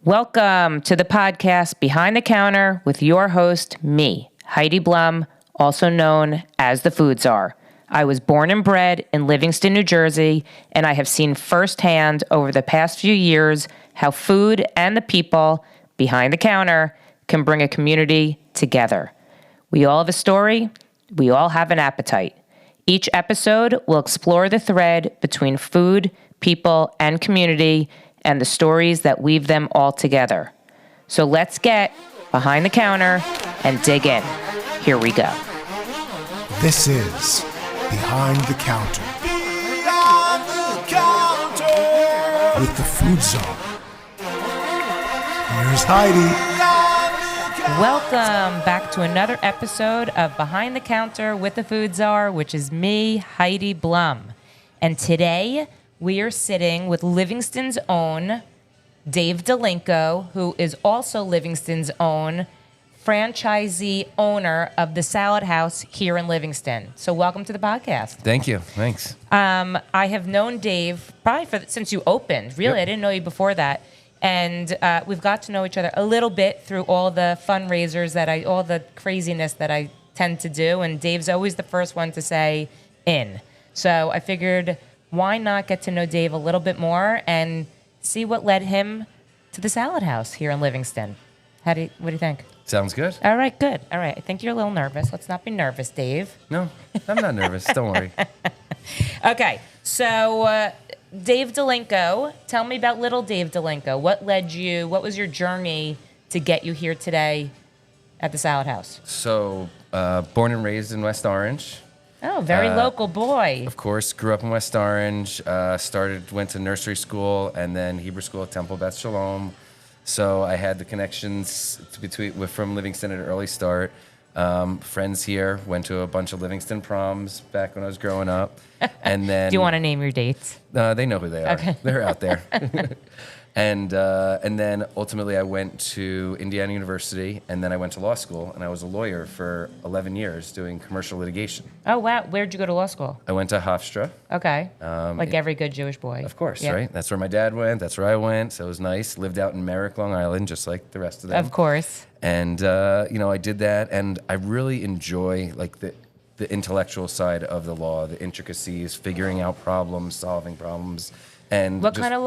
Welcome to the podcast Behind the Counter with your host, me, Heidi Blum, also known as the Food Czar. I was born and bred in Livingston, New Jersey, and I have seen firsthand over the past few years how food and the people behind the counter can bring a community together. We all have a story. We all have an appetite. Each episode will explore the thread between food, people, and community, and the stories that weave them all together. So let's get behind the counter and dig in. Here we go. This is Behind the Counter. Behind the counter. With the Food Zone. Here's Heidi. Welcome back to another episode of Behind the Counter with the Food Czar, which is me, Heidi Blum. And today we are sitting with Livingston's own Dave Delinko, who is also Livingston's own franchisee owner of the Salad House here in Livingston. So welcome to the podcast. Thank you. Thanks. I have known Dave probably since you opened. Really, Yep. I didn't know you before that. And we've got to know each other a little bit through all the fundraisers all the craziness that I tend to do. And Dave's always the first one to say in. So I figured, why not get to know Dave a little bit more and see what led him to the Salad House here in Livingston? What do you think? Sounds good. All right, good. All right, I think you're a little nervous. Let's not be nervous, Dave. No, I'm not nervous. Don't worry. Okay, so Dave Delinko, tell me about little Dave Delinko. What was your journey to get you here today at the Salad House? So, born and raised in West Orange. Oh, very local boy. Of course, grew up in West Orange. Went to nursery school and then Hebrew school at Temple Beth Shalom. So I had the connections from Livingston at an early start. Friends here, went to a bunch of Livingston proms back when I was growing up. And then, Do you want to name your dates? they know who they are. Okay. They're out there. And then ultimately I went to Indiana University, and then I went to law school, and I was a lawyer for 11 years doing commercial litigation. Oh, wow. Where'd you go to law school? I went to Hofstra. Okay. Like every good Jewish boy. Of course, Yeah. right? That's where my dad went. That's where I went. So it was nice. Lived out in Merrick, Long Island, just like the rest of them. Of course. And, I did that, and I really enjoy, like, the intellectual side of the law, the intricacies, figuring out problems, solving problems. And What kind of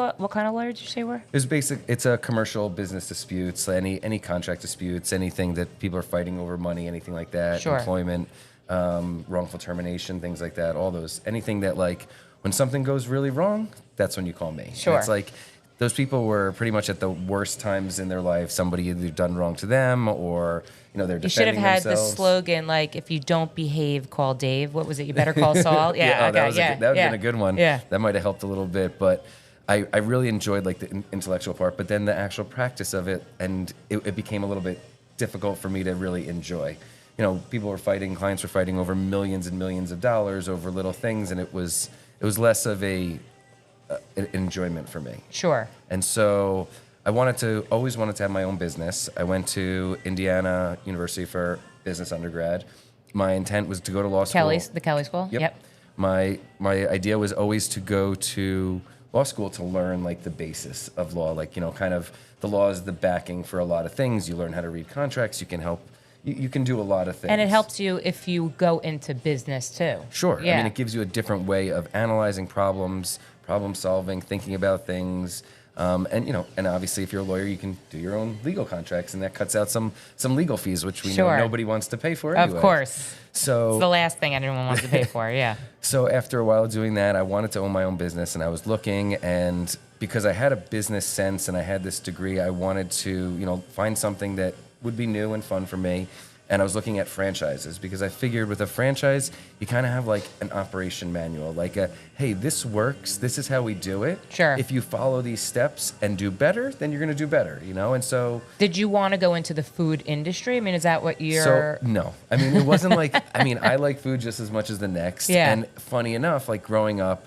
lawyer did you say you were? It's a commercial business disputes, any contract disputes, anything that people are fighting over money, anything like that, Sure. employment, wrongful termination, things like that, all those, anything that, like, when something goes really wrong, that's when you call me. Sure. And it's like, those people were pretty much at the worst times in their life. Somebody either done wrong to them or, they're You should have defending had themselves. the slogan, like, if you don't behave, call Dave. What was it? You better call Saul? Yeah, oh, okay, that would have been a good one. Yeah. That might have helped a little bit, but I really enjoyed, like, the intellectual part, but then the actual practice of it, and it became a little bit difficult for me to really enjoy. Clients were fighting over millions and millions of dollars over little things, and it was less of an enjoyment for me. Sure. And so I always wanted to have my own business. I went to Indiana University for business undergrad. My intent was to go to law school. The Kelly School? Yep. My idea was always to go to law school to learn, like, the basis of law, like, kind of the law is the backing for a lot of things. You learn how to read contracts. You can help. You can do a lot of things. And it helps you if you go into business too. Sure. Yeah. I mean, it gives you a different way of analyzing problems, problem solving, thinking about things. And obviously, if you're a lawyer, you can do your own legal contracts, and that cuts out some legal fees, which we know nobody wants to pay for anyway. Of course. So It's the last thing anyone wants to pay for, yeah. So after a while of doing that, I wanted to own my own business, and I was looking, and because I had a business sense and I had this degree, I wanted to, find something that would be new and fun for me. And I was looking at franchises because I figured with a franchise, you kind of have like an operation manual, like hey, this works. This is how we do it. Sure. If you follow these steps and do better, then you're going to do better, And so. Did you want to go into the food industry? I mean, is that what you're? So, no. I mean, it wasn't like, I like food just as much as the next. Yeah. And funny enough, like growing up,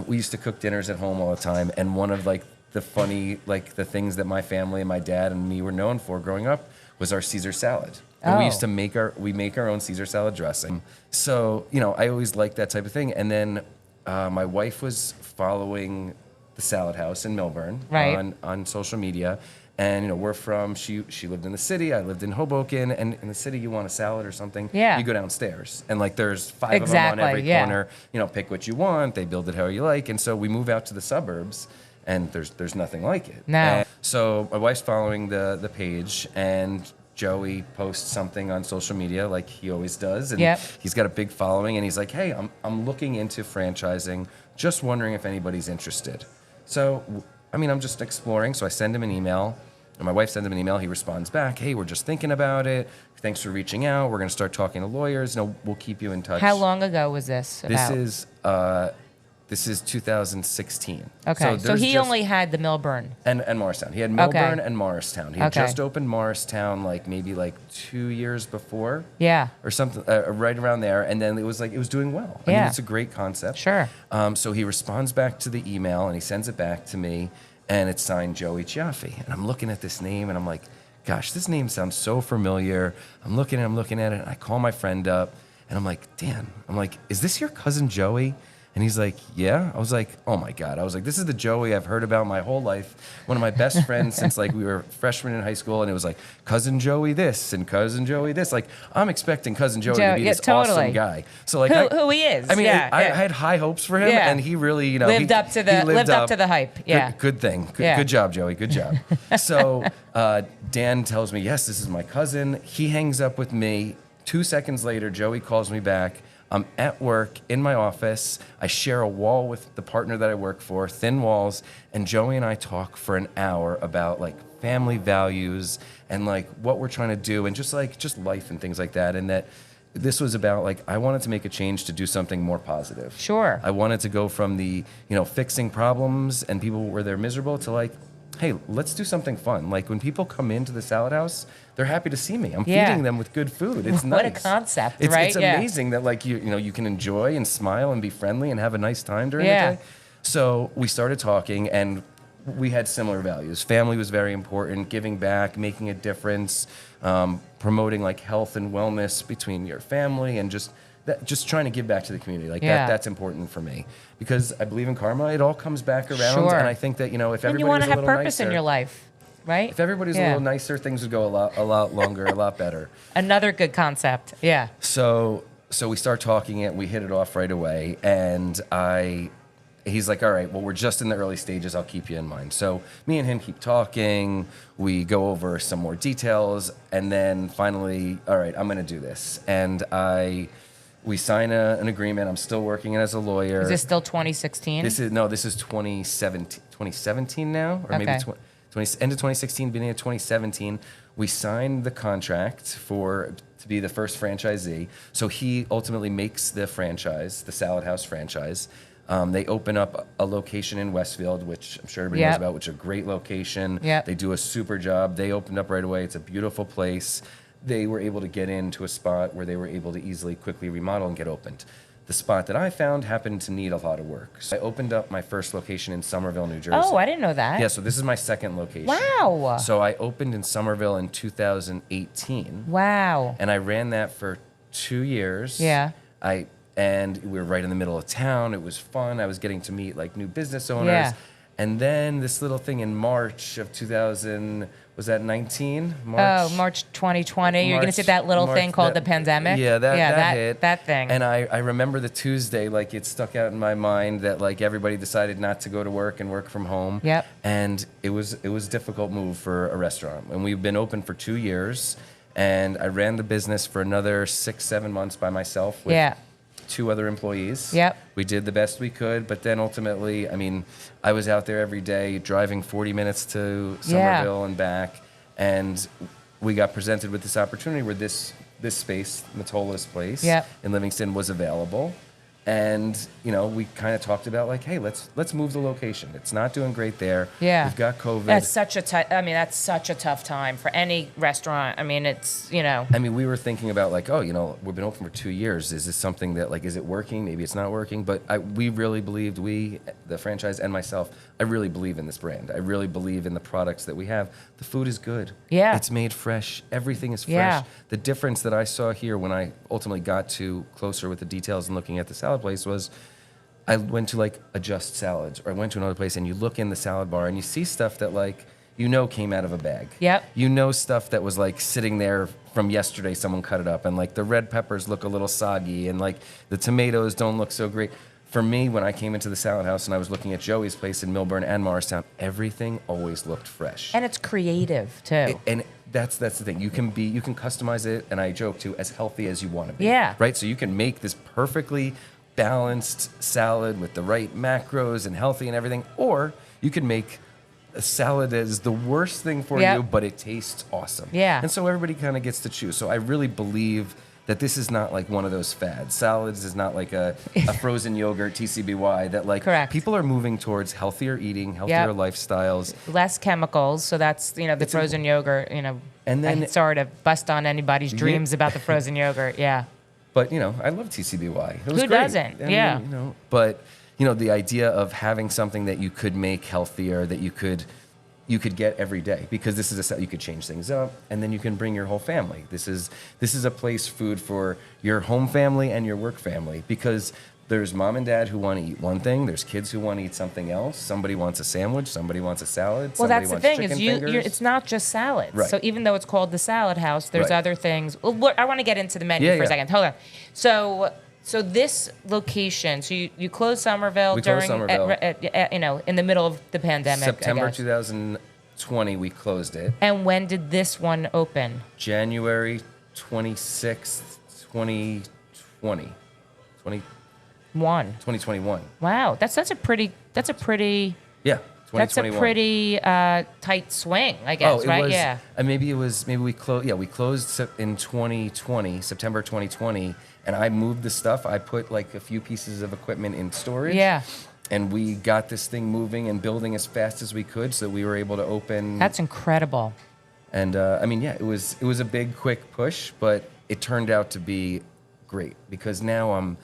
we used to cook dinners at home all the time. And one of like the funny, like the things that my family and my dad and me were known for growing up was our Caesar salad. And we used to make our own Caesar salad dressing. So, I always liked that type of thing. And then my wife was following the Salad House in Millburn Right. on social media. And, you know, we're from, she lived in the city, I lived in Hoboken, and in the city you want a salad or something, Yeah. you go downstairs. And like there's 5 of them Exactly, on every yeah. corner, you know, pick what you want, they build it how you like. And so we move out to the suburbs and there's nothing like it. No. And so my wife's following the page, and Joey posts something on social media like he always does. And Yep. he's got a big following, and he's like, hey, I'm looking into franchising, just wondering if anybody's interested. So, I mean, I'm just exploring. So I send him an email. And my wife sends him an email. He responds back, hey, we're just thinking about it. Thanks for reaching out. We're going to start talking to lawyers. You know, we'll keep you in touch. How long ago was this about? This is 2016. Okay, so there's he just- only had the Millburn. and Morristown. He had Millburn Okay. and Morristown. He had Okay. just opened Morristown maybe 2 years before. Yeah. Or something, right around there. And then it was doing well. I mean, Yeah. it's a great concept. Sure. So he responds back to the email, and he sends it back to me, and it's signed Joey Chiaffi. And I'm looking at this name, and I'm like, gosh, this name sounds so familiar. I'm looking at it, and I call my friend up, and I'm like, Dan, is this your cousin Joey? And he's like, yeah. I was like, oh my God. I was like, this is the Joey I've heard about my whole life. One of my best friends since we were freshmen in high school. And it was like, cousin Joey this and cousin Joey this. Like, I'm expecting cousin Joey to be this awesome guy. So who he is. I mean, Yeah, I yeah. had high hopes for him, Yeah. and he really, lived up to the hype. Yeah. Good thing. Yeah. Good job, Joey. Good job. So Dan tells me, yes, this is my cousin. He hangs up with me. 2 seconds later, Joey calls me back. I'm at work in my office. I share a wall with the partner that I work for, thin walls, and Joey and I talk for an hour about family values and what we're trying to do, and just life and things like that. And that this was about I wanted to make a change to do something more positive. Sure. I wanted to go from the fixing problems and people where they're miserable to hey, let's do something fun. When people come into the Salad House, they're happy to see me. I'm Yeah. feeding them with good food. It's nice. What a concept, right? It's Yeah. amazing that you can enjoy and smile and be friendly and have a nice time during Yeah. the day. So we started talking, and we had similar values. Family was very important, giving back, making a difference, promoting health and wellness between your family, and just trying to give back to the community. That's important for me, because I believe in karma. It all comes back around. Sure. And I think that, if everybody And you want was to a have little purpose nicer, in your life, right? if everybody's a little nicer, things would go a lot longer, a lot better. Another good concept. Yeah. So we start talking it, we hit it off right away, and he's like, all right, well, we're just in the early stages, I'll keep you in mind. So me and him keep talking, we go over some more details, and then finally, all right, I'm gonna do this. And we sign an agreement. I'm still working as a lawyer. Is this still 2016? This is 2017 now, or maybe Okay. 20 end of 2016, beginning of 2017. We signed the contract to be the first franchisee. So he ultimately makes the franchise, the Salad House franchise. They open up a location in Westfield, which I'm sure everybody knows Yep. about, which is a great location. Yep. They do a super job. They opened up right away. It's a beautiful place. They were able to get into a spot where they were able to easily, quickly remodel and get opened. The spot that I found happened to need a lot of work. So I opened up my first location in Somerville, New Jersey. Oh, I didn't know that. Yeah, so this is my second location. Wow. So I opened in Somerville in 2018. Wow. And I ran that for 2 years. Yeah. And we were right in the middle of town. It was fun. I was getting to meet new business owners. Yeah. And then this little thing in March of 2000, was that 19? Oh, March 2020. You're going to say that little thing called the pandemic? Yeah, that hit. That thing. And I remember the Tuesday, it stuck out in my mind that everybody decided not to go to work and work from home. Yep. And it was a difficult move for a restaurant. And we've been open for 2 years, and I ran the business for another 6-7 months by myself with Yeah. 2 other employees. Yep. We did the best we could, but then ultimately, I was out there every day driving 40 minutes to Somerville and back, and we got presented with this opportunity where this space, Matola's place Yep. in Livingston, was available. And, we kind of talked about hey, let's move the location. It's not doing great there. Yeah. We've got COVID. That's such a tough time for any restaurant. It's, we were thinking about we've been open for 2 years. Is this something that is it working? Maybe it's not working. But we really believed, the franchise and myself, I really believe in this brand. I really believe in the products that we have. The food is good. Yeah. It's made fresh. Everything is fresh. Yeah. The difference that I saw here when I ultimately got to closer with the details and looking at the salad place was I went to like Adjust Salads, or I went to another place, and you look in the salad bar and you see stuff that like came out of a bag. Yep. Stuff that was like sitting there from yesterday, someone cut it up, and like the red peppers look a little soggy, and like the tomatoes don't look so great. For me, when I came into the Salad House and I was looking at Joey's place in Millburn and Morristown, everything always looked fresh. And it's creative too. And that's the thing. You can customize it, and I joke too, as healthy as you want to be. Yeah. Right? So you can make this perfectly balanced salad with the right macros and healthy and everything, or you can make a salad that is the worst thing for you, but it tastes awesome. Yeah. And so everybody kind of gets to choose. So I really believe that this is not like one of those fads. Salads is not like a frozen yogurt, TCBY, that like Correct. people are moving towards healthier eating, healthier lifestyles. Less chemicals, so that's, the frozen yogurt, And then- I'm sorry to bust on anybody's dreams about the frozen yogurt, yeah. But, I love TCBY. It was Who great. doesn't? Yeah. But, the idea of having something that you could make healthier, that you could get every day, because this is you could change things up, and then you can bring your whole family. This is a place, food for your home family and your work family, because there's mom and dad who want to eat one thing, there's kids who want to eat something else, somebody wants a sandwich, somebody wants a salad, Well, somebody that's the wants thing, chicken is fingers. it's not just salads. Right. So even though it's called the Salad House, there's Right. other things. Well, I want to get into the menu for a second. Hold on. So this location, so you closed Somerville We closed during, Somerville. in the middle of the pandemic, September I guess. 2020, we closed it. And when did this one open? January 26th, 2020. 2021. Wow, that's a pretty Yeah, 2021. That's a pretty tight swing, I guess, right? Was, yeah. Maybe we closed. Yeah, we closed in 2020, September 2020, and I moved the stuff. I put like a few pieces of equipment in storage. Yeah. And we got this thing moving and building as fast as we could, so that we were able to open. That's incredible. And it was a big, quick push, but it turned out to be great, because now I'm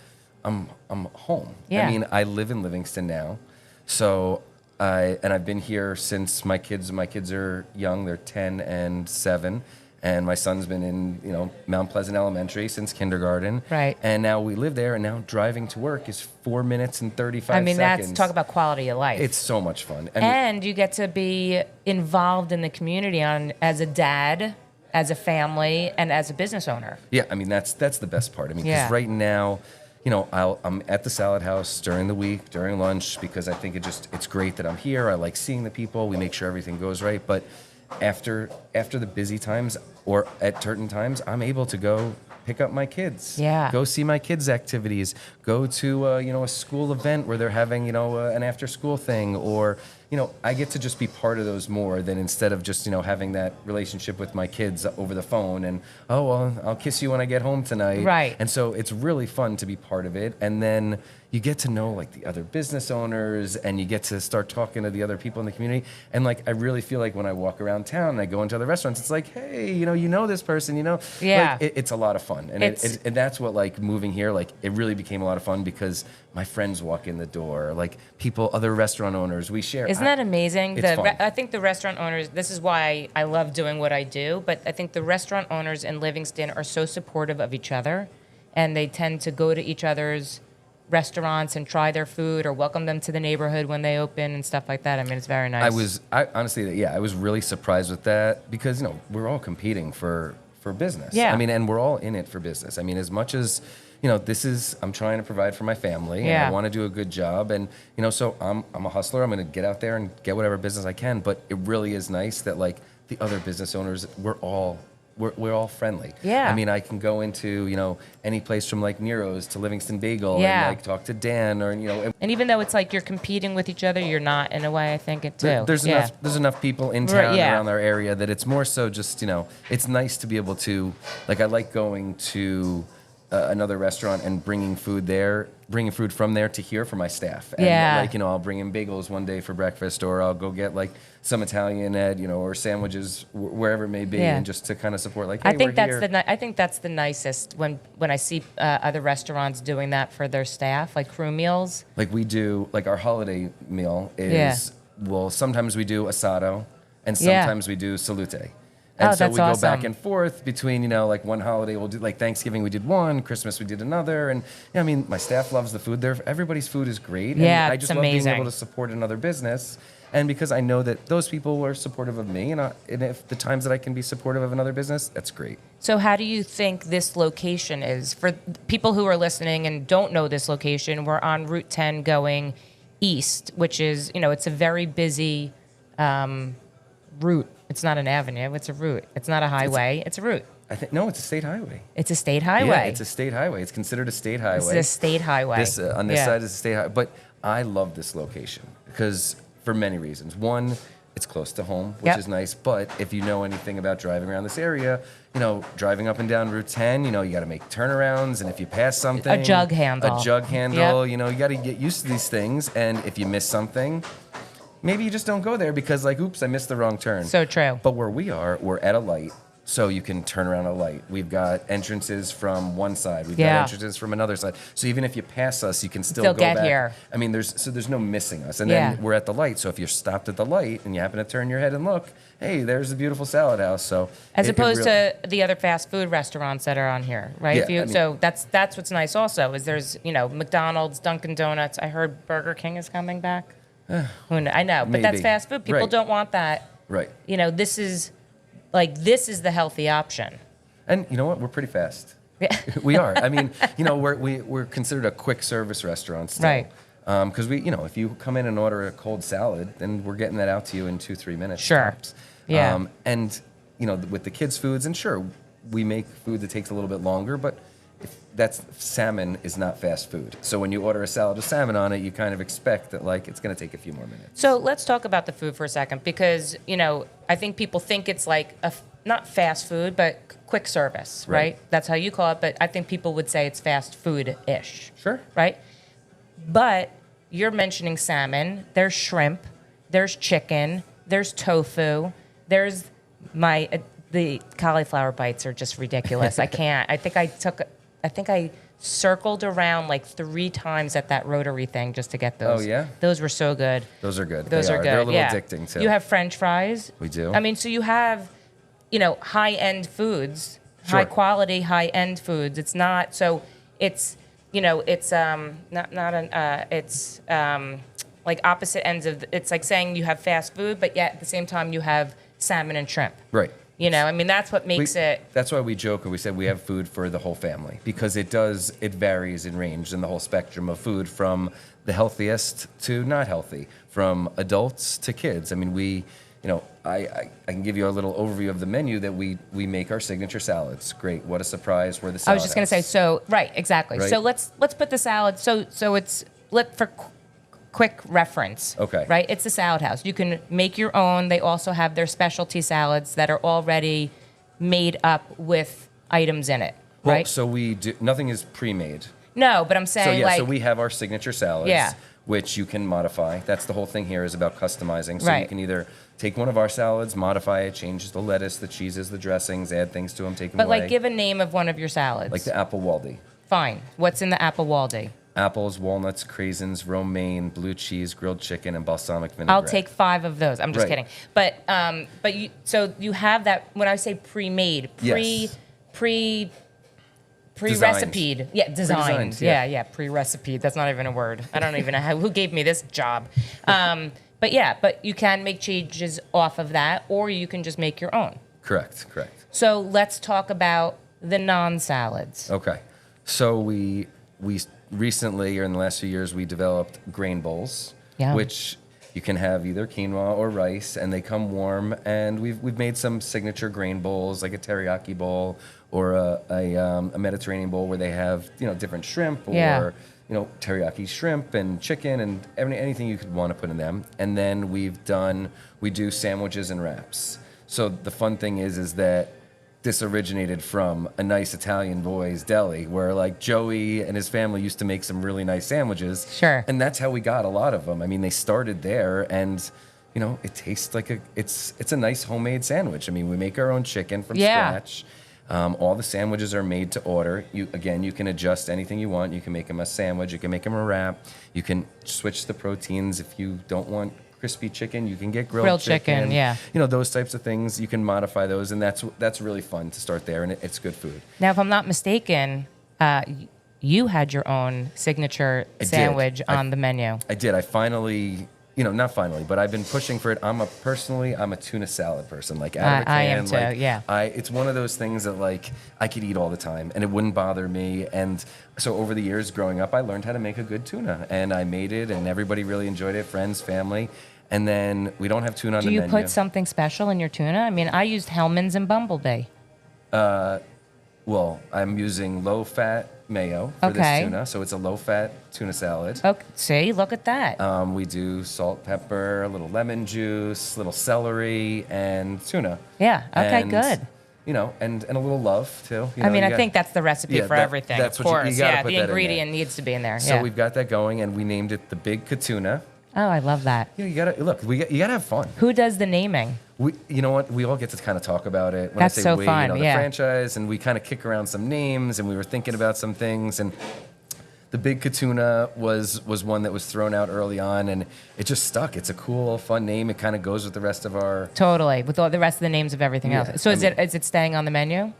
home. Yeah. I live in Livingston now, so I've been here since my kids are young. They're 10 and 7, and my son's been in Mount Pleasant Elementary since kindergarten. Right. And now we live there, and now driving to work is 4 minutes and 35 seconds. That's talk about quality of life. It's so much fun. And you get to be involved in the community as a dad, as a family, and as a business owner. Yeah, that's the best part. Because right now, I'm at the Salad House during the week, during lunch, because I think it's great that I'm here. I like seeing the people. We make sure everything goes right. But after the busy times, or at certain times, I'm able to go pick up my kids. Yeah. Go see my kids' activities. Go to a school event where they're having an after school thing, or I get to just be part of those more than instead of just having that relationship with my kids over the phone and I'll kiss you when I get home tonight. Right. And so it's really fun to be part of it, and then you get to know like the other business owners, and you get to start talking to the other people in the community. And like I really feel like when I walk around town and I go into other restaurants, it's like, hey, you know this person, Yeah. Like, it's a lot of fun, and and that's what, like, moving here, like, it really became a lot of fun, because my friends walk in the door, like other restaurant owners, we share. Isn't that amazing? It's fun. I think the restaurant owners, this is why I love doing what I do, but I think the restaurant owners in Livingston are so supportive of each other, and they tend to go to each other's restaurants and try their food, or welcome them to the neighborhood when they open and stuff like that. It's very nice. I was really surprised with that, because we're all competing for business. Yeah. And we're all in it for business. As much as I'm trying to provide for my family, Yeah. and I want to do a good job, and so I'm a hustler. I'm going to get out there and get whatever business I can. But it really is nice that like the other business owners, we're all friendly. Yeah. I can go into any place from like Nero's to Livingston Bagel, Yeah. and like talk to Dan, or And even though it's like you're competing with each other, you're not, in a way, I think it too. There's enough people in town Right, yeah. around our area that it's more so just it's nice to be able to, like, I like going to another restaurant and bringing food from there to here for my staff. And Yeah. like I'll bring in bagels one day for breakfast, or I'll go get like some Italian or sandwiches wherever it may be, Yeah. and just to kind of support, like, hey, I think we're that's here. I think that's the nicest when I see other restaurants doing that for their staff, like crew meals. Like we do, like our holiday meal is, well, sometimes we do asado, and Yeah. sometimes we do salute. And Oh, so that's we go back awesome. and forth between, like one holiday we'll do, like Thanksgiving we did one, Christmas we did another. And I mean, my staff loves the food there. Everybody's food is great. Yeah, and I it's just love being amazing. able to support another business. And because I know that those people are supportive of me, and if the times that I can be supportive of another business, that's great. So how do you think this location is? For people who are listening and don't know this location, we're on Route 10 going east, which is, it's a very busy route. It's not an avenue, it's a route. It's not a highway, it's a route. No, it's a state highway. It's a state highway. Yeah, it's a state highway. It's considered a state highway. It's a state highway. This on this side is a state highway. But I love this location because for many reasons. One, it's close to home, which Yep. is nice. But if you know anything about driving around this area, driving up and down Route 10, you got to make turnarounds. And if you pass something, A jug handle. Yep. you got to get used to these things. And if you miss something, maybe you just don't go there because, oops, I missed the wrong turn. So true. But where we are, we're at a light. So you can turn around a light. We've got entrances from one side. We've got entrances from another side. So even if you pass us, you can still go get back. here. I mean, there's no missing us. And Yeah. then we're at the light. So if you're stopped at the light and you happen to turn your head and look, hey, there's the beautiful Salad House. So As opposed to the other fast food restaurants that are on here, right? Yeah, So that's what's nice also is there's, McDonald's, Dunkin' Donuts. I heard Burger King is coming back. I know, but that's Maybe. fast food. People Right. don't want that. Right. This is the healthy option. And you know what? We're pretty fast. Yeah. We are. I mean, we're considered a quick service restaurant still. Right. Because if you come in and order a cold salad, then we're getting that out to you in 2-3 minutes. Sure. Tops. Yeah. And with the kids' foods, and sure, we make food that takes a little bit longer, but salmon is not fast food. So when you order a salad with salmon on it, you kind of expect that it's going to take a few more minutes. So let's talk about the food for a second because, I think people think it's not fast food, but quick service, right? That's how you call it. But I think people would say it's fast food-ish. Sure. Right? But you're mentioning salmon. There's shrimp. There's chicken. There's tofu. There's the cauliflower bites are just ridiculous. I can't. I think I circled around 3 times at that rotary thing just to get those. Oh, yeah? Those were so good. Those are good. Those They are good. They're a little yeah. addicting, too. You have French fries. We do. I mean, so you have, high-end foods, Sure. high-quality, high-end foods. It's not so. It's it's opposite ends of. It's like saying you have fast food, but yet at the same time you have salmon and shrimp. Right. I mean, that's what makes it. That's why we joke and we said we have food for the whole family because it varies in range in the whole spectrum of food from the healthiest to not healthy, from adults to kids. I mean, I can give you a little overview of the menu that we make our signature salads. Great. What a surprise. We're the salad I was just going to say, house. so, right, exactly. Right? So let's put the salad, so it's, for quick reference. Okay. Right? It's the Salad House. You can make your own. They also have their specialty salads that are already made up with items in it, Well, right? so we do, nothing is pre-made. No, but I'm So saying so we have our signature salads, Yeah. which you can modify. That's the whole thing here is about customizing. So you Right. can either take one of our salads, modify it, change the lettuce, the cheeses, the dressings, add things to them, take them but away. give a name of one of your salads. Like the apple waldy. Fine. What's in the apple waldy? Apples, walnuts, craisins, romaine, blue cheese, grilled chicken, and balsamic vinaigrette. I'll take 5 of those. I'm just Right. kidding. But you have that when I say pre-made, Yes. pre-recipe'd. Yeah, designed. Pre-designed, yeah. Yeah, pre-recipe'd. That's not even a word. I don't even know who gave me this job. But you can make changes off of that, or you can just make your own. Correct. So let's talk about the non-salads. Okay. So we recently, or in the last few years, we developed grain bowls, Yeah. which you can have either quinoa or rice, and they come warm. And we've made some signature grain bowls, like a teriyaki bowl or a Mediterranean bowl, where they have different shrimp or Yeah. teriyaki shrimp and chicken and anything you could want to put in them. And then we do sandwiches and wraps. So the fun thing is that this originated from a nice Italian boy's deli where Joey and his family used to make some really nice sandwiches. Sure. And that's how we got a lot of them. I mean, they started there and it tastes like it's a nice homemade sandwich. I mean, we make our own chicken from scratch. All the sandwiches are made to order. You can adjust anything you want. You can make them a sandwich. You can make them a wrap. You can switch the proteins if you don't want crispy chicken. You can get grilled chicken. Yeah. You know, those types of things. You can modify those, and that's really fun to start there, and it's good food. Now, if I'm not mistaken, you had your own signature sandwich on the menu. I did. I finally, not finally, but I've been pushing for it. I'm a tuna salad person. Like out of a can. I am too. Yeah. It's one of those things that like I could eat all the time, and it wouldn't bother me. And so over the years growing up, I learned how to make a good tuna, and I made it, and everybody really enjoyed it. Friends, family. And then we don't have tuna on the menu. Do you put something special in your tuna? I mean, I used Hellman's and Bumblebee. Well, I'm using low-fat mayo for this tuna, so it's a low-fat tuna salad. Okay, see, look at that. We do salt, pepper, a little lemon juice, a little celery, and tuna. Yeah, okay, and, good. And a little love, too. I think that's the recipe for everything, that's of what course. you gotta put the that in ingredient needs to be in there. So we've got that going, and we named it the Big Katuna. Oh, I love that. You gotta you gotta have fun. Who does the naming? You know what? We all get to kind of talk about it. When That's I say so we, fun. the franchise, and we kind of kick around some names, and we were thinking about some things, and the Big Katuna was one that was thrown out early on, and it just stuck. It's a cool, fun name. It kind of goes with the rest of our. Totally, with all the rest of the names of everything else. So is it staying on the menu?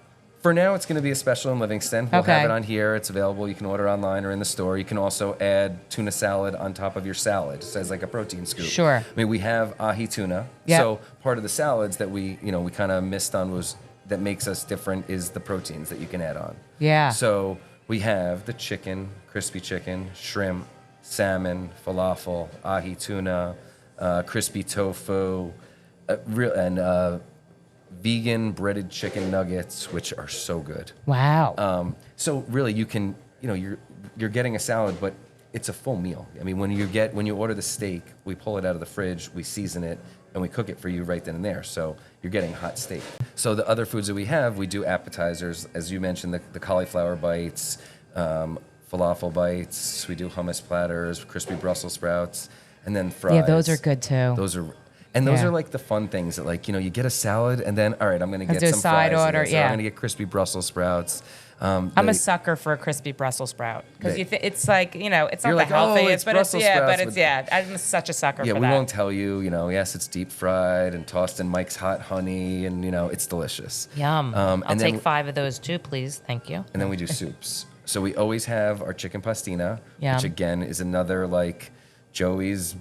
For now, it's going to be a special in Livingston. We'll have it on here. It's available. You can order online or in the store. You can also add tuna salad on top of your salad. It says like a protein scoop. Sure. I mean, we have ahi tuna. Yep. So part of the salads that we kind of missed on that makes us different is the proteins that you can add on. Yeah. So we have the chicken, crispy chicken, shrimp, salmon, falafel, ahi tuna, crispy tofu, and vegan breaded chicken nuggets, which are so good. Wow. So really, you can, you're getting a salad, but it's a full meal. I mean, when you order the steak, we pull it out of the fridge, we season it, and we cook it for you right then and there. So you're getting hot steak. So the other foods that we do appetizers, as you mentioned, the cauliflower bites, falafel bites. We do hummus platters, crispy Brussels sprouts, and then fries. Yeah, those are good too. Those are like the fun things that you get a salad and then, all right, I'm going to get do a some side fries. order, I'm going to get crispy Brussels sprouts. I'm a sucker for a crispy Brussels sprout because it's like it's not You're the like, healthiest, oh, but Brussels sprouts, I'm such a sucker for that. Yeah, we won't tell you. Yes, it's deep fried and tossed in Mike's hot honey, and it's delicious. Yum. I'll take 5 of those too, please. Thank you. And then we do soups. So we always have our chicken pastina, Yum. which again is another Joey's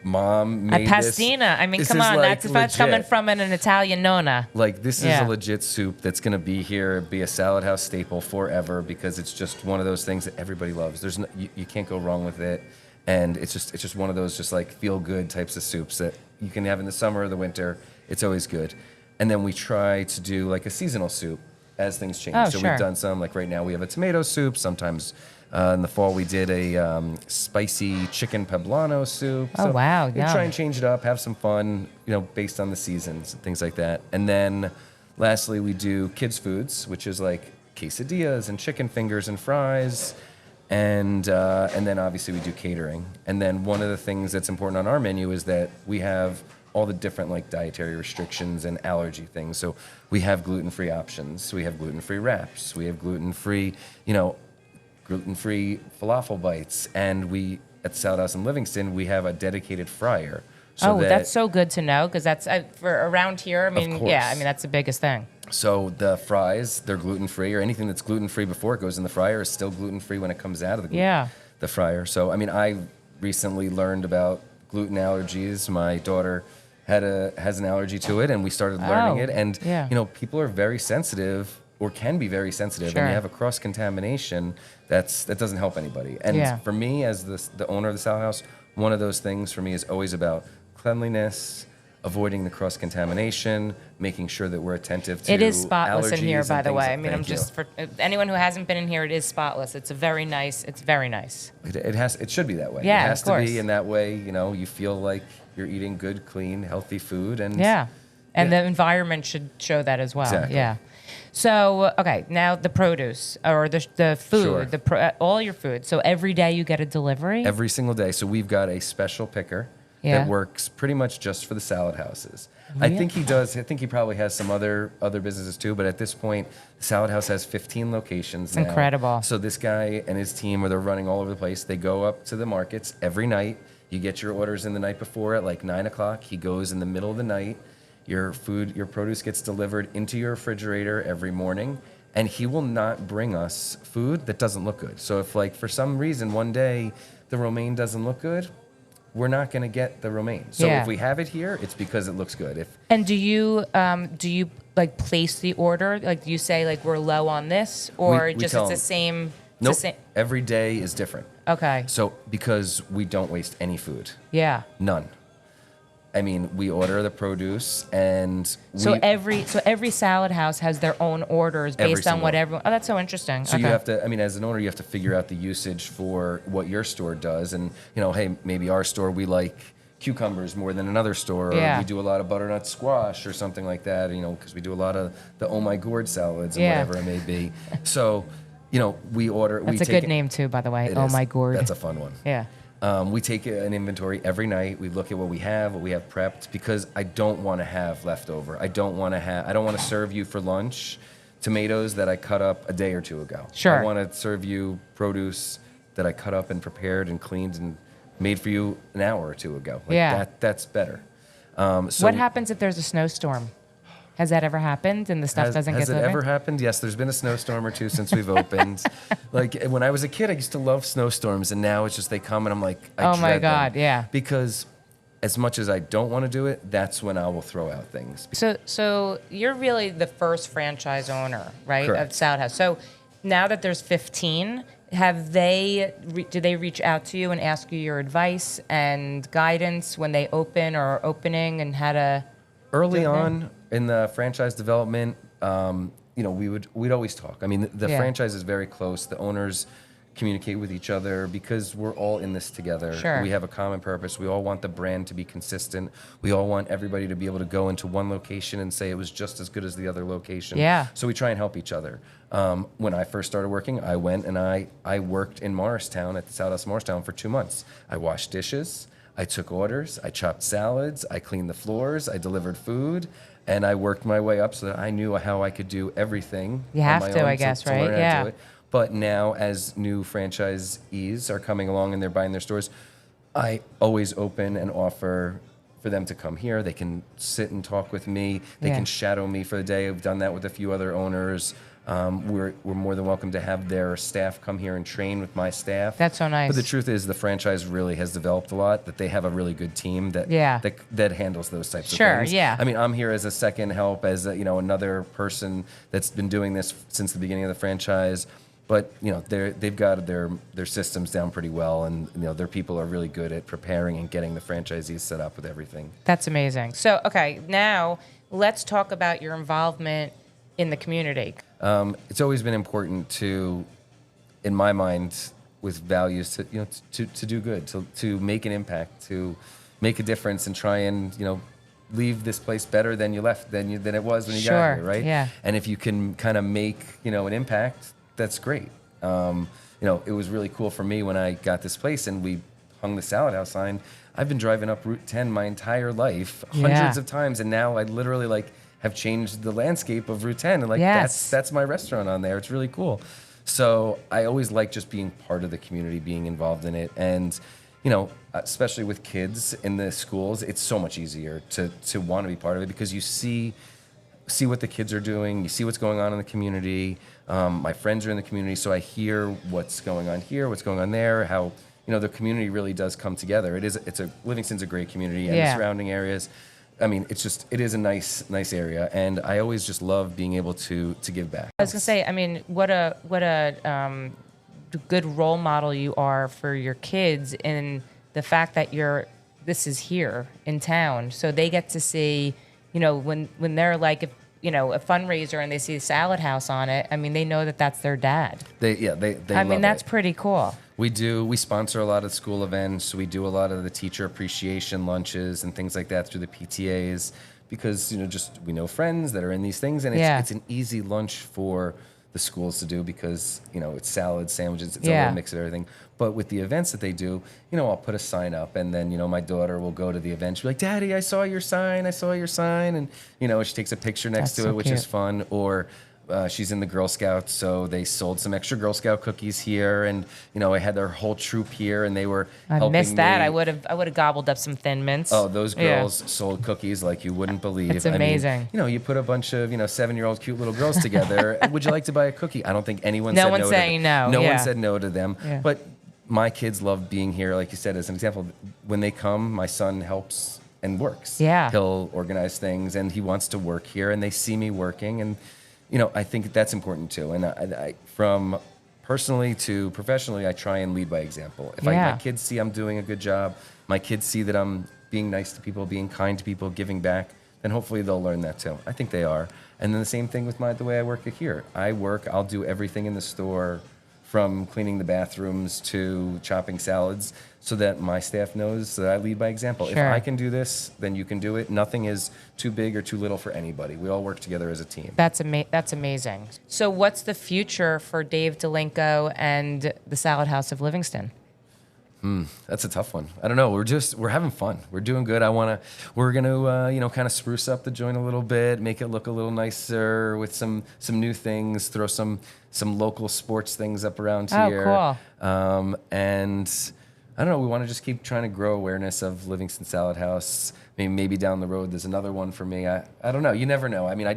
mom made pastina. I mean, come on, that's coming from an Italian nonna. This is a legit soup that's going to be here, be a Salad House staple forever because it's just one of those things that everybody loves. There's you can't go wrong with it, and it's just one of those feel good types of soups that you can have in the summer or the winter. It's always good. And then we try to do a seasonal soup as things change. Oh, so sure. we've done some right now we have a tomato soup. Sometimes in the fall, we did a spicy chicken poblano soup. Oh, wow. We try and change it up, have some fun, based on the seasons and things like that. And then lastly, we do kids' foods, which is quesadillas and chicken fingers and fries. And then obviously we do catering. And then one of the things that's important on our menu is that we have all the different dietary restrictions and allergy things. So we have gluten-free options. We have gluten-free wraps. We have gluten-free falafel bites, and we at Salad House in Livingston we have a dedicated fryer. That's so good to know because that's for around here. I mean, that's the biggest thing. So the fries, they're gluten-free, or anything that's gluten-free before it goes in the fryer is still gluten-free when it comes out of the fryer. So I mean, I recently learned about gluten allergies. My daughter has an allergy to it, and we started learning it. And people are very sensitive. Or can be very sensitive, Sure. and you have a cross-contamination that doesn't help anybody. And for me, as the owner of the Salad House, one of those things for me is always about cleanliness, avoiding the cross-contamination, making sure that we're attentive to It is spotless in here, by the way. I mean, for anyone who hasn't been in here, it is spotless. It's very nice. It should be that way. Yeah, it has of course. to be in that way. You feel like you're eating good, clean, healthy food, and the environment should show that as well. Exactly. Yeah. So, okay, now the produce or the food, Sure. all your food. So every day you get a delivery? Every single day. So we've got a special picker that works pretty much just for the Salad Houses. Really? I think he does. I think he probably has some other businesses too. But at this point, the Salad House has 15 locations now. Incredible. So this guy and his team, they're running all over the place. They go up to the markets every night. You get your orders in the night before at like 9 o'clock. He goes in the middle of the night. Your produce gets delivered into your refrigerator every morning, and he will not bring us food that doesn't look good. So if like for some reason one day the romaine doesn't look good, we're not going to get the romaine. So if we have it here, it's because it looks good. And do you like place the order? Like, do you say like we're low on this, or we just tell it's the them. same? Nope. Every day is different. Okay. So because we don't waste any food. Yeah. None. I mean, we order the produce, and every salad house has their own orders based on what everyone. Oh, that's so interesting. So you have to. I mean, as an owner, you have to figure out the usage for what your store does, and hey, maybe our store we like cucumbers more than another store, or we do a lot of butternut squash or something like that. Because we do a lot of the oh my gourd salads and whatever it may be. So, we order. That's a good name too, by the way. Oh my gourd. That's a fun one. Yeah. We take an inventory every night. We look at what we have prepped, because I don't want to have leftover. I don't want to serve you for lunch tomatoes that I cut up a day or two ago. Sure. I want to serve you produce that I cut up and prepared and cleaned and made for you an hour or two ago. That's better. So what happens if there's a snowstorm? Has that ever happened and the stuff doesn't get delivered? Has it ever happened? Yes, there's been a snowstorm or two since we've opened. Like when I was a kid, I used to love snowstorms, and now it's just they come and I'm like, I oh my dread God, them. yeah. Because as much as I don't want to do it, that's when I will throw out things. So you're really the first franchise owner, right, Correct. of Salad House. So now that there's 15, do they reach out to you and ask you your advice and guidance when they open or are opening and how to? Early on in the franchise development, we'd always talk. I mean, the franchise is very close. The owners communicate with each other because we're all in this together. Sure. We have a common purpose. We all want the brand to be consistent. We all want everybody to be able to go into one location and say it was just as good as the other location. Yeah. So we try and help each other. When I first started working, I went and I worked in Morristown at the Salad House of Morristown for 2 months. I washed dishes. I took orders, I chopped salads, I cleaned the floors, I delivered food, and I worked my way up so that I knew how I could do everything. You on have my to, own I guess, to right? learn how to Yeah. do it. But now, as new franchisees are coming along and they're buying their stores, I always open and offer for them to come here. They can sit and talk with me. They can shadow me for the day. I've done that with a few other owners. We're more than welcome to have their staff come here and train with my staff. That's so nice. But the truth is, the franchise really has developed a lot. That they have a really good team that handles those types of things. Yeah. I mean, I'm here as a second help, as another person that's been doing this since the beginning of the franchise. But they've got their systems down pretty well, and their people are really good at preparing and getting the franchisees set up with everything. That's amazing. So okay, now let's talk about your involvement in the community. It's always been important to, in my mind, with values to do good, to make an impact, to make a difference, and try and leave this place better than you left than it was when you got here, right? Yeah. And if you can kind of make an impact, that's great. It was really cool for me when I got this place and we hung the Salad House sign. I've been driving up Route 10 my entire life, hundreds of times, and now I literally have changed the landscape of Route 10, and that's my restaurant on there. It's really cool. So I always like just being part of the community, being involved in it, and especially with kids in the schools, it's so much easier to want to be part of it because you see what the kids are doing, you see what's going on in the community. My friends are in the community, so I hear what's going on here, what's going on there, how the community really does come together. Livingston's a great community, and the surrounding areas. I mean, it is a nice area, and I always just love being able to give back. I was gonna say, I mean, what a good role model you are for your kids in the fact that this is here in town, so they get to see, when they're like, a fundraiser and they see Salad House on it. I mean, they know that that's their dad. They I mean, love that's it. prety cool. We sponsor a lot of school events. We do a lot of the teacher appreciation lunches and things like that through the PTAs because, we know friends that are in these things, and it's an easy lunch for the schools to do because, it's salads, sandwiches, it's a little mix of everything. But with the events that they do, I'll put a sign up, and then, my daughter will go to the event. She'll be like, Daddy, I saw your sign. And, she takes a picture next That's to so it, which cute. is fun. Or she's in the Girl Scouts, so they sold some extra Girl Scout cookies here, and I had their whole troop here, and they were. I helping missed that. me. I would have gobbled up some Thin Mints. Oh, those girls sold cookies like you wouldn't believe. It's amazing. I mean, you put a bunch of 7-year-old cute little girls together. Would you like to buy a cookie? I don't think anyone. No said one's no saying to them. no. No Yeah. one said no to them. Yeah. But my kids love being here, like you said, as an example. When they come, my son helps and works. Yeah. He'll organize things, and he wants to work here, and they see me working, and I think that's important too. And I from personally to professionally, I try and lead by example. If my kids see I'm doing a good job, my kids see that I'm being nice to people, being kind to people, giving back, then hopefully they'll learn that too. I think they are. And then the same thing with the way I work here. I'll do everything in the store, from cleaning the bathrooms to chopping salads, so that my staff knows that I lead by example. Sure. If I can do this, then you can do it. Nothing is too big or too little for anybody. We all work together as a team. That's amazing. So what's the future for Dave Delinko and the Salad House of Livingston? That's a tough one. I don't know. We're having fun. We're doing good. We're gonna kind of spruce up the joint a little bit, make it look a little nicer with some new things. Throw some local sports things up around here. Oh, cool. And I don't know. We want to just keep trying to grow awareness of Livingston Salad House. Maybe down the road there's another one for me. I don't know. You never know. I mean,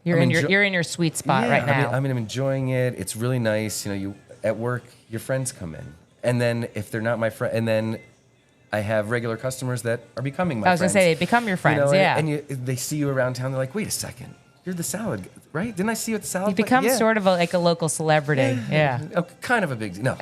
You're in your sweet spot right now. I'm enjoying it. It's really nice. You at work, your friends come in. And then if they're not my friend, and then I have regular customers that are becoming my friends. I was going to say, they become your friends, yeah. And they see you around town. They're like, wait a second. You're the salad, right? Didn't I see you at the salad? You become sort of like a local celebrity. Yeah. Oh, kind of a big deal. No.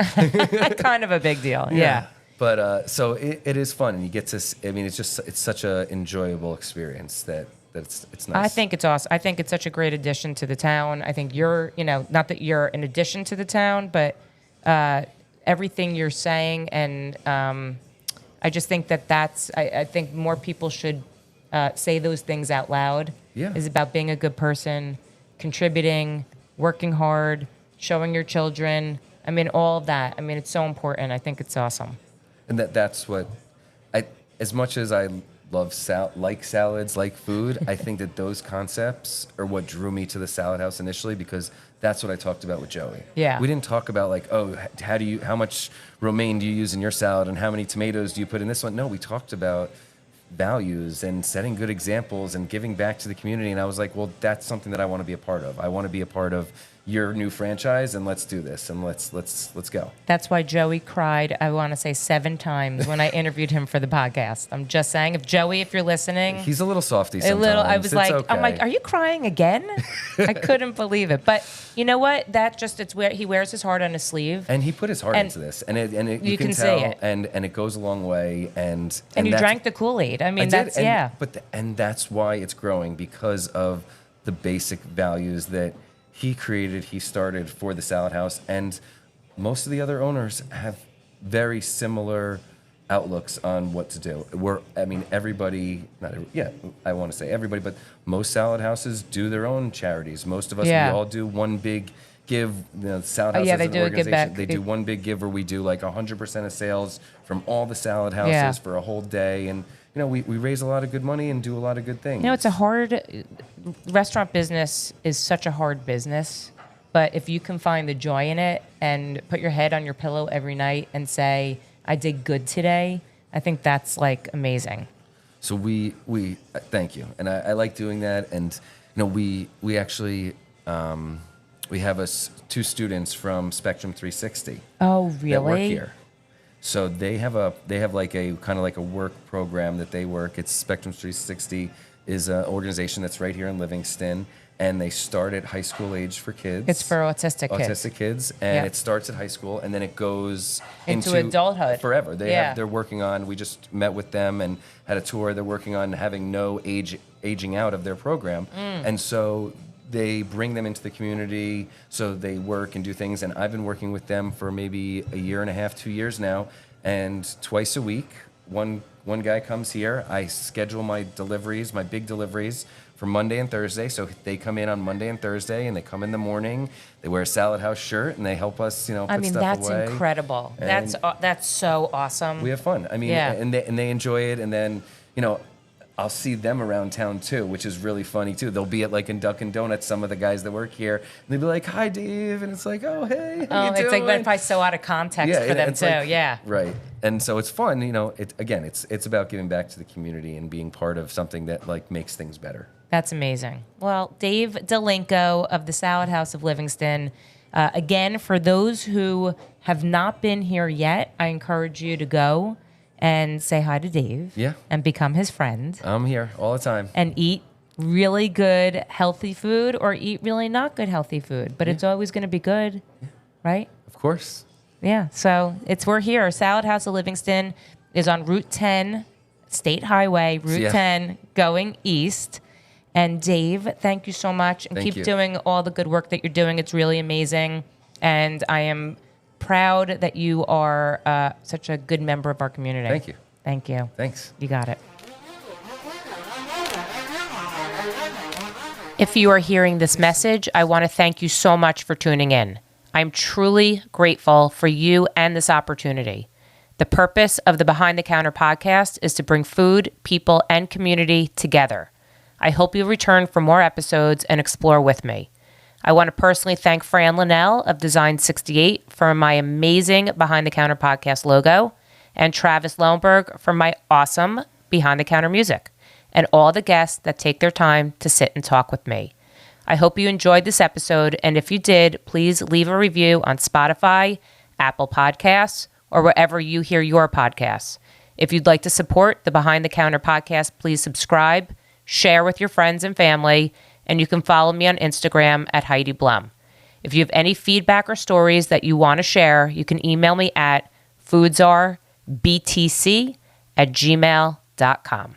Kind of a big deal, yeah. But so it is fun. And you get to, it's such an enjoyable experience that it's nice. I think it's awesome. I think it's such a great addition to the town. I think you're, not that you're an addition to the town, but everything you're saying, and I just think I think more people should say those things out loud. Yeah. Is about being a good person, contributing, working hard, showing your children. I mean, all of that. I mean, it's so important. I think it's awesome. And that's what as much as I love salads, like food, I think that those concepts are what drew me to the Salad House initially, because that's what I talked about with Joey. Yeah. We didn't talk about like, how much romaine do you use in your salad and how many tomatoes do you put in this one? No, we talked about values and setting good examples and giving back to the community. And I was like, well, that's something that I want to be a part of. I want to be a part of your new franchise, and let's do this, and let's go. That's why Joey cried, I want to say 7 times when I interviewed him for the podcast. I'm just saying, if you're listening. He's a little softy sometimes. I was like, okay. I'm like, are you crying again? I couldn't believe it. But you know what? It's where he wears his heart on his sleeve. And he put his heart into this, and you can tell, see it, and it goes a long way. And you drank the Kool-Aid. I mean, and that's why it's growing, because of the basic values that he created, he started for the Salad House, and most of the other owners have very similar outlooks on what to do. Everybody, I want to say everybody, but most salad houses do their own charities. Most of us, we all do one big give. The Salad House as an organization, they do one big give where we do like 100% of sales from all the salad houses for a whole day, and we raise a lot of good money and do a lot of good things. It's a hard restaurant business is such a hard business, but if you can find the joy in it and put your head on your pillow every night and say, I did good today, I think that's like amazing. So we thank you, and I like doing that. And we actually we have 2 students from Spectrum 360. Oh, really? That work here. So they have like a kind of like a work program that they work. It's Spectrum 360 is an organization that's right here in Livingston, and they start at high school age for kids. It's for autistic kids, and it starts at high school, and then it goes into adulthood forever. They're working on. We just met with them and had a tour. They're working on having no aging out of their program, and so they bring them into the community, so they work and do things. And I've been working with them for maybe a year and a half, 2 years now. And twice a week, one guy comes here. I schedule my deliveries, my big deliveries, for Monday and Thursday. So they come in on Monday and Thursday, and they come in the morning. They wear a Salad House shirt, and they help us, put stuff away. That's incredible. That's so awesome. We have fun. And they enjoy it. And then, I'll see them around town too, which is really funny too. They'll be at like in Dunkin' Donuts, some of the guys that work here, and they'll be like, "Hi, Dave," and it's like, "Oh, hey, how you it's doing?" like probably so out of context for them it's too. like- Yeah. Right. And so it's fun, it's about giving back to the community and being part of something that like makes things better. That's amazing. Well, Dave Delinko of the Salad House of Livingston. Again, for those who have not been here yet, I encourage you to go and say hi to Dave. Yeah. And become his friend. I'm here all the time. And eat really good, healthy food or eat really not good, healthy food. But it's always going to be good, right? Of course. Yeah. So we're here. Salad House of Livingston is on Route 10, State Highway, Route 10, going east. And Dave, thank you so much. And Thank keep you. doing all the good work that you're doing. It's really amazing. And I am proud that you are such a good member of our community. Thank you. Thank you. Thanks. You got it. If you are hearing this message, I want to thank you so much for tuning in. I'm truly grateful for you and this opportunity. The purpose of the Behind the Counter podcast is to bring food, people, and community together. I hope you'll return for more episodes and explore with me. I want to personally thank Fran Linnell of Design 68 for my amazing Behind the Counter podcast logo, and Travis Lohenberg for my awesome Behind the Counter music, and all the guests that take their time to sit and talk with me. I hope you enjoyed this episode, and if you did, please leave a review on Spotify, Apple Podcasts, or wherever you hear your podcasts. If you'd like to support the Behind the Counter podcast, please subscribe, share with your friends and family, and you can follow me on Instagram at Heidi Blum. If you have any feedback or stories that you want to share, you can email me at foodsarbtc@gmail.com.